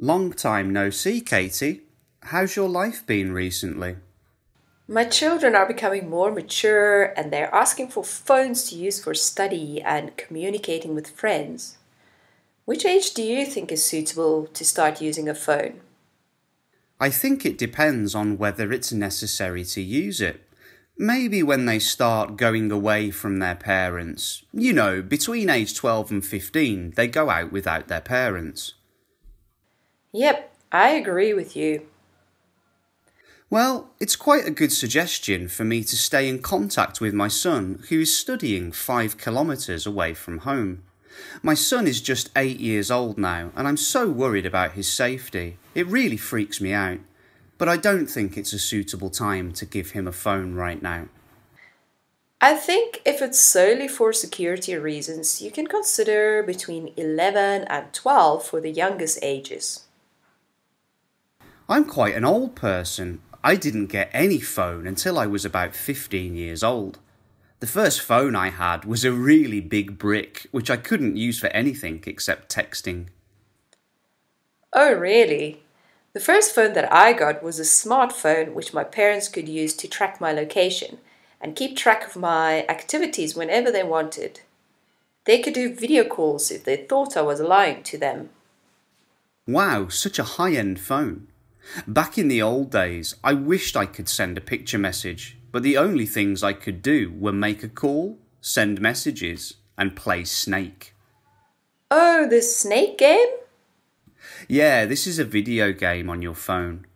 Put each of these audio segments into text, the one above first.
Long time no see, Katie. How's your life been recently? My children are becoming more mature and they're asking for phones to use for study and communicating with friends. Which age do you think is suitable to start using a phone? I think it depends on whether it's necessary to use it. Maybe when they start going away from their parents. You know, between age 12 and 15, they go out without their parents. Yep, I agree with you. Well, it's quite a good suggestion for me to stay in contact with my son, who is studying 5 kilometres away from home. My son is just 8 years old now, and I'm so worried about his safety. It really freaks me out. But I don't think it's a suitable time to give him a phone right now. I think if it's solely for security reasons, you can consider between 11 and 12 for the youngest ages. I'm quite an old person. I didn't get any phone until I was about 15 years old. The first phone I had was a really big brick, which I couldn't use for anything except texting. Oh, really? The first phone that I got was a smartphone which my parents could use to track my location and keep track of my activities whenever they wanted. They could do video calls if they thought I was lying to them. Wow, such a high-end phone. Back in the old days, I wished I could send a picture message, but the only things I could do were make a call, send messages, and play Snake. Oh, the Snake game? Yeah, this is a video game on your phone.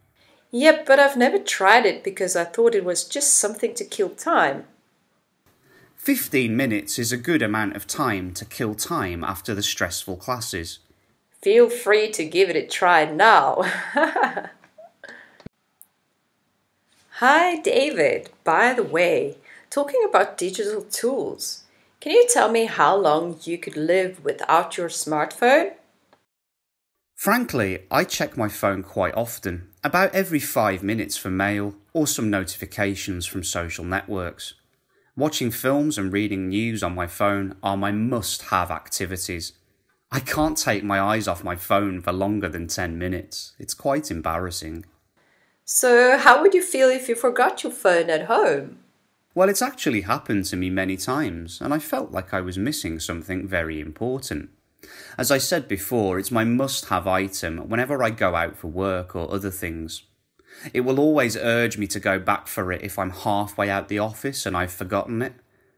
Yep, but I've never tried it because I thought it was just something to kill time. 15 minutes is a good amount of time to kill time after the stressful classes. Feel free to give it a try now. Hi, David. By the way, talking about digital tools, can you tell me how long you could live without your smartphone? Frankly, I check my phone quite often, about every 5 minutes for mail or some notifications from social networks. Watching films and reading news on my phone are my must-have activities. I can't take my eyes off my phone for longer than 10 minutes. It's quite embarrassing. So, how would you feel if you forgot your phone at home? Well, it's actually happened to me many times, and I felt like I was missing something very important. As I said before, it's my must-have item whenever I go out for work or other things. It will always urge me to go back for it if I'm halfway out the office and I've forgotten it.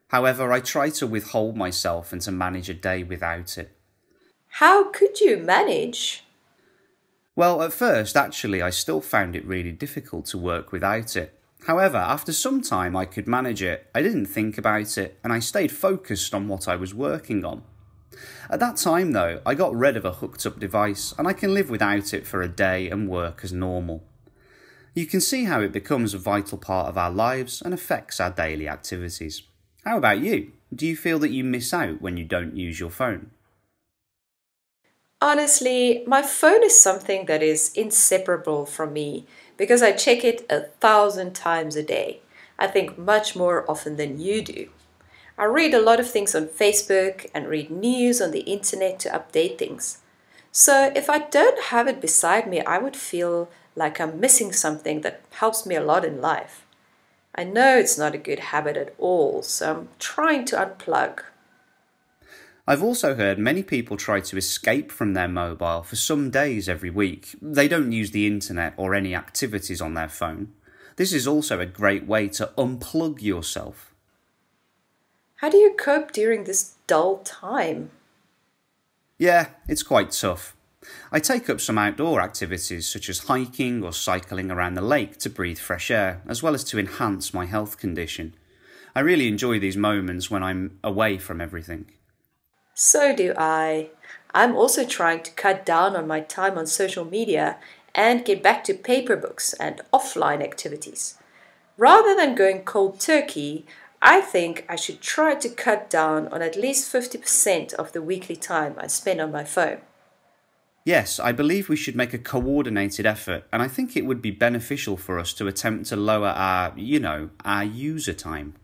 However, I try to withhold myself and to manage a day without it. How could you manage? Well, at first, actually, I still found it really difficult to work without it. However, after some time I could manage it, I didn't think about it, and I stayed focused on what I was working on. At that time, though, I got rid of a hooked-up device, and I can live without it for a day and work as normal. You can see how it becomes a vital part of our lives and affects our daily activities. How about you? Do you feel that you miss out when you don't use your phone? Honestly, my phone is something that is inseparable from me because I check it 1,000 times a day. I think much more often than you do. I read a lot of things on Facebook and read news on the internet to update things. So if I don't have it beside me, I would feel like I'm missing something that helps me a lot in life. I know it's not a good habit at all, so I'm trying to unplug. I've also heard many people try to escape from their mobile for some days every week. They don't use the internet or any activities on their phone. This is also a great way to unplug yourself. How do you cope during this dull time? Yeah, it's quite tough. I take up some outdoor activities such as hiking or cycling around the lake to breathe fresh air, as well as to enhance my health condition. I really enjoy these moments when I'm away from everything. So do I. I'm also trying to cut down on my time on social media and get back to paper books and offline activities. Rather than going cold turkey, I think I should try to cut down on at least 50% of the weekly time I spend on my phone. Yes, I believe we should make a coordinated effort, and I think it would be beneficial for us to attempt to lower our user time.